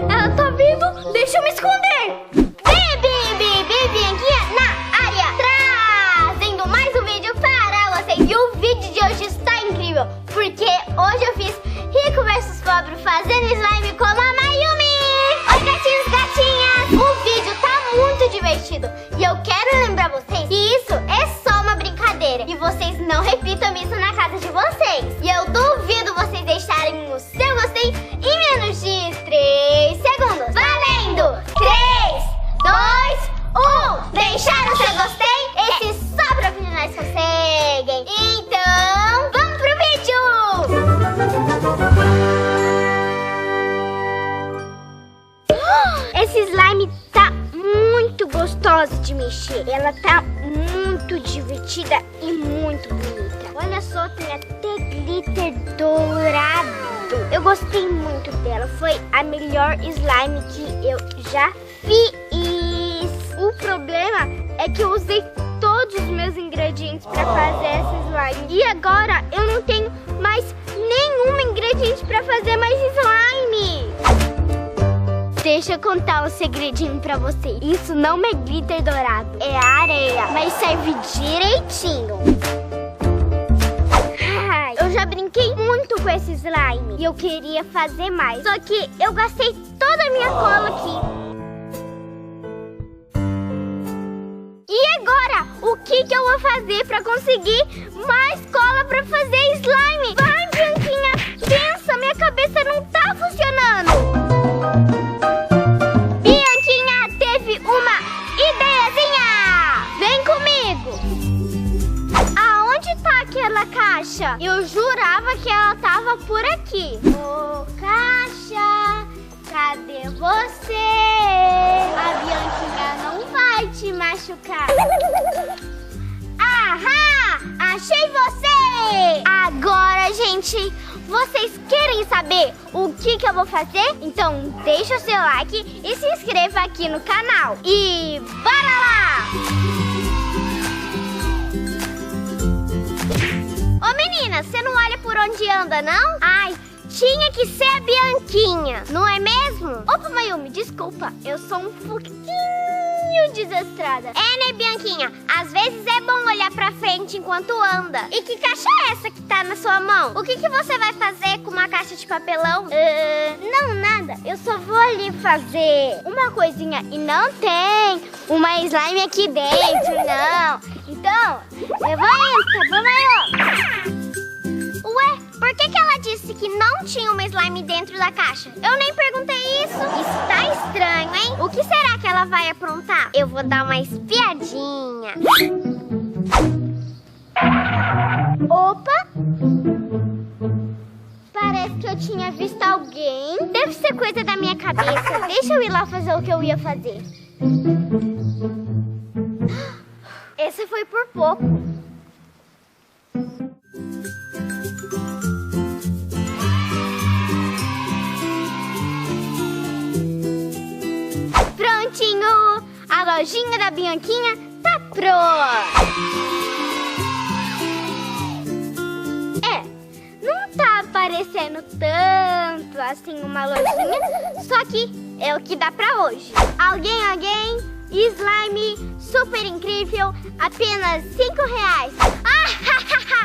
Ela tá vindo! Deixa eu me esconder! Bianquinha na área! Trazendo mais um vídeo para vocês. E o vídeo de hoje está incrível, porque hoje eu fiz Rico vs Pobre fazendo slime como a Mayumi! Oi, gatinhos e gatinhas! O vídeo tá muito divertido. E eu quero lembrar vocês que isso é só uma brincadeira. E vocês não repitam isso na casa de vocês. E eu duvido vocês deixarem o seu gostei em menos de 3 segundos. Valendo! 3, 2, 1. Deixar o seu gostei? Esse só profissionais conseguem. Então, vamos pro vídeo! Esse slime tá muito gostosa de mexer. Ela tá muito divertida e muito bonita. Olha só, tem até glitter dourado. Eu gostei muito dela. Foi a melhor slime que eu já fiz. O problema é que eu usei todos os meus ingredientes pra fazer essa slime. E agora eu não tenho mais nenhum ingrediente pra fazer mais slime. Deixa eu contar um segredinho pra vocês. Isso não é glitter dourado, é areia, mas serve direitinho. Ai, eu já brinquei muito com esse slime e eu queria fazer mais. Só que eu gastei toda a minha cola aqui. E agora, o que eu vou fazer pra conseguir mais cola pra fazer slime? Vai, Bianquinha, pensa, minha cabeça não tá funcionando. Bianquinha teve uma ideiazinha. Vem comigo. Aonde tá aquela caixa? Eu jurava que ela tava por aqui. Ô, caixa, cadê você? A Bianquinha não vai te machucar. Ahá! Achei você! Agora, gente, vocês querem saber o que eu vou fazer? Então deixa o seu like e se inscreva aqui no canal. E bora lá! Ô menina, você não olha por onde anda, não? Ai, tinha que ser a Bianquinha, não é mesmo? Opa, Mayumi, desculpa, eu sou um pouquinho desastrada. É, né, Bianquinha? Às vezes é bom olhar pra frente enquanto anda. E que caixa é essa que tá na sua mão? O que você vai fazer com uma caixa de papelão? Não, nada. Eu só vou ali fazer uma coisinha e não tem uma slime aqui dentro, não. Então, levanta, vamos aí. Ué, por que ela disse que não tinha uma slime dentro da caixa? Eu nem perguntei isso. Isso tá estranho, hein? O que será que ela vai aprontar? Eu vou dar uma espiadinha. Opa! Parece que eu tinha visto alguém. Deve ser coisa da minha cabeça. Deixa eu ir lá fazer o que eu ia fazer. Esse foi por pouco. Prontinho! A lojinha da Bianquinha tá pronta! Não tá aparecendo tanto assim uma lojinha, só que é o que dá pra hoje. Alguém? Slime super incrível, apenas R$5.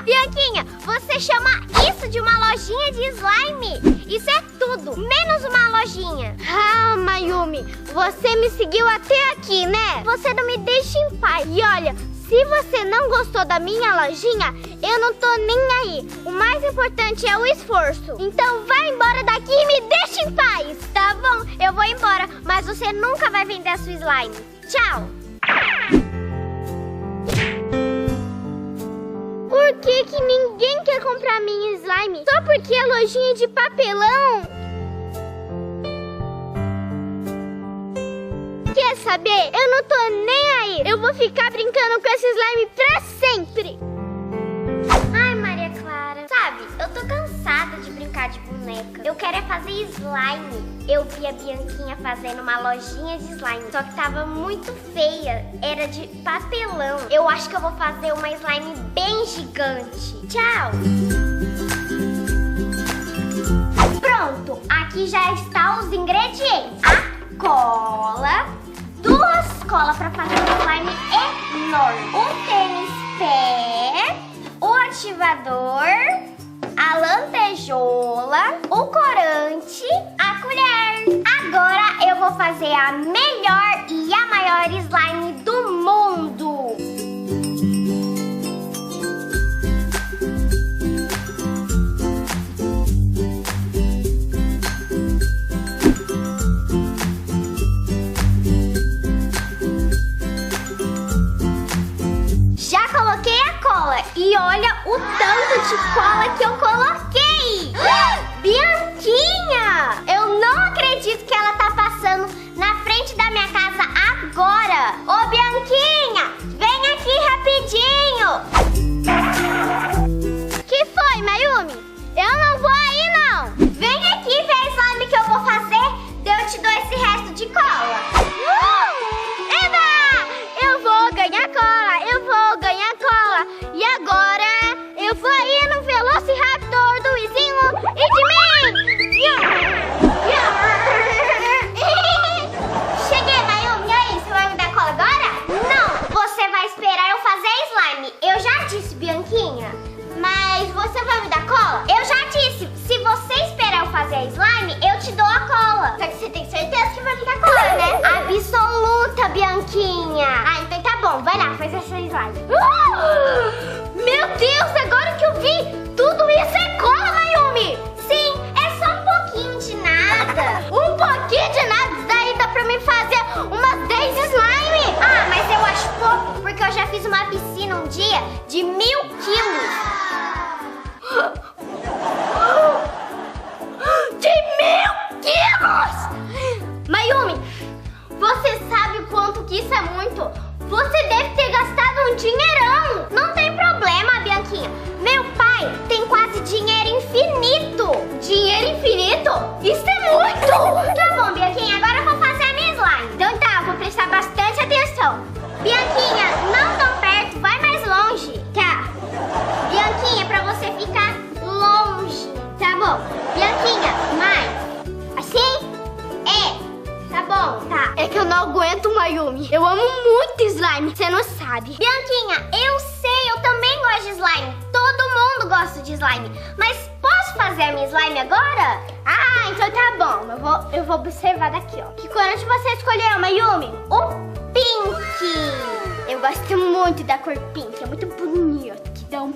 Bianquinha, você chama isso de uma lojinha de slime? Isso é tudo, menos uma lojinha. Ah, Mayumi, você me seguiu até aqui, né? Você não me deixa em paz. E olha, se você não gostou da minha lojinha, eu não tô nem aí. O mais importante é o esforço. Então vai embora daqui e me deixa em paz. Tá bom, eu vou embora, mas você nunca vai vender a sua slime. Tchau. Por que ninguém quer comprar minha slime? Só porque é lojinha de papelão? Quer saber? Eu não tô nem aí. Eu vou ficar brincando com esse slime pra sempre. Ai, Maria Clara. Sabe, eu tô cansada de brincar brincar de boneca. Eu quero é fazer slime. Eu vi a Bianquinha fazendo uma lojinha de slime, só que tava muito feia. Era de papelão. Eu acho que eu vou fazer uma slime bem gigante. Tchau! Pronto, aqui já estão os ingredientes. A cola, 2 colas para fazer um slime enorme, um tênis pé, o ativador, a lantejola, o corante, a colher. Agora eu vou fazer a melhor e a maior slime do mundo. Já coloquei a cola e olha o tanto de cola que eu coloquei. Bianquinha, eu não acredito que ela tá passando na frente da minha casa agora. Ô Bianquinha, vem aqui rapidinho. Que foi, Mayumi? Eu não vou aí não. Vem aqui ver a slime que eu vou fazer, daí eu te dou esse resto de cola. Eba! Eu vou ganhar cola, eu vou ganhar cola. E agora eu vou ir no Velociraptor do vizinho e de mim. Cheguei, Mayumi. E aí, você vai me dar cola agora? Não, você vai esperar eu fazer slime. Eu já disse, Bianquinha. Mas você vai me dar cola? Eu já disse, se você esperar eu fazer a slime, eu te dou a cola. Só que você tem certeza que vai me dar cola, né? Absoluta, Bianquinha. Ah, então tá bom, vai lá, faz essa slime. Meu Deus, agora que eu vi, tudo isso é cola, Mayumi. Sim, é só um pouquinho de nada. Um pouquinho de nada, daí dá pra mim fazer umas 10 slime. Ah, mas eu acho pouco, porque eu já fiz uma piscina um dia de 1000 quilos. De 1000 quilos! Mayumi, você sabe o quanto que isso é muito? Você deve ter gastado um dinheirão. Não tem problema, Bianquinha. Meu pai tem quase dinheiro infinito. Dinheiro infinito? Isso é muito! Tá bom, Bianquinha, agora eu vou fazer a minha slime. Então tá, eu vou prestar bastante atenção. Bianquinha, não tão perto, vai mais longe. Tá. Bianquinha, pra você ficar longe. Tá bom. Bianquinha, mais. Assim? Tá bom, tá. É que eu não aguento, Mayumi. Eu amo muito slime, você não sabe. Bianquinha, eu sei, eu também gosto de slime. Todo mundo gosta de slime. Mas posso fazer a minha slime agora? Ah, então tá bom. Eu vou observar daqui, ó. Que corante você escolheu, Mayumi? O pink. Eu gosto muito da cor pink, é muito bonito. Que dá um...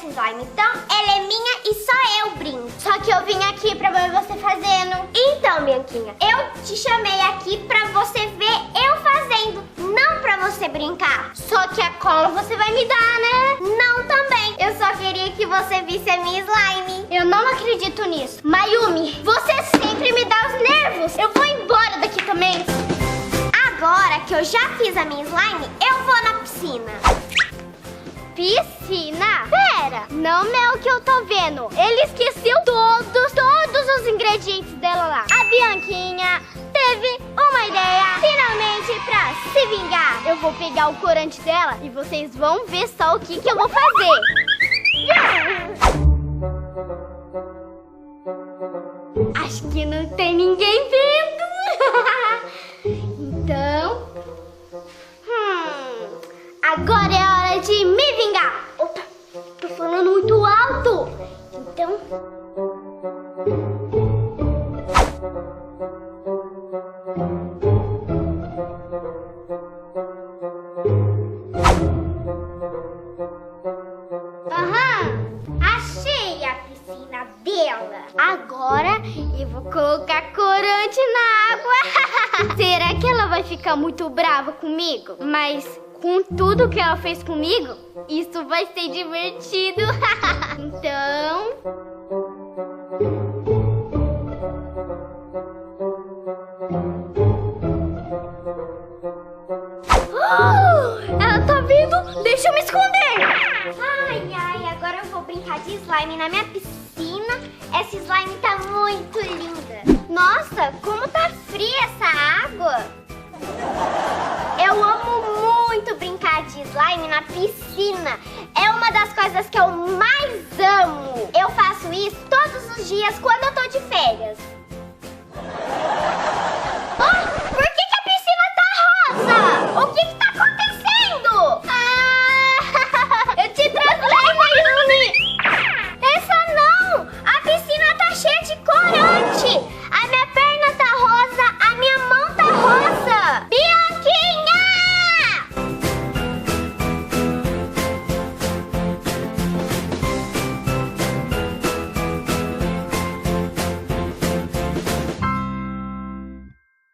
Slime. Então, ela é minha e só eu brinco. Só que eu vim aqui pra ver você fazendo. Então, Bianquinha, eu te chamei aqui pra você ver eu fazendo, não pra você brincar. Só que a cola você vai me dar, né? Não também. Eu só queria que você visse a minha slime. Eu não acredito nisso. Mayumi, você sempre me dá os nervos. Eu vou embora daqui também. Agora que eu já fiz a minha slime, eu vou na piscina. Piscina? Pera, não é o que eu tô vendo. Ele esqueceu todos os ingredientes dela lá. A Bianquinha teve uma ideia, finalmente, pra se vingar. Eu vou pegar o corante dela e vocês vão ver só o que eu vou fazer. Acho que não tem ninguém vendo. Então... agora é a hora de me vingar. Opa, tô falando muito alto. Então... E vou colocar corante na água. Será que ela vai ficar muito brava comigo? Mas com tudo que ela fez comigo, isso vai ser divertido. Então... ela tá vindo! Deixa eu me esconder! Ai, ai, agora eu vou brincar de slime na minha piscina. Essa slime tá muito linda. Nossa, como tá fria essa água! Eu amo muito brincar de slime na piscina. É uma das coisas que eu mais amo. Eu faço isso todos os dias quando eu tô de férias.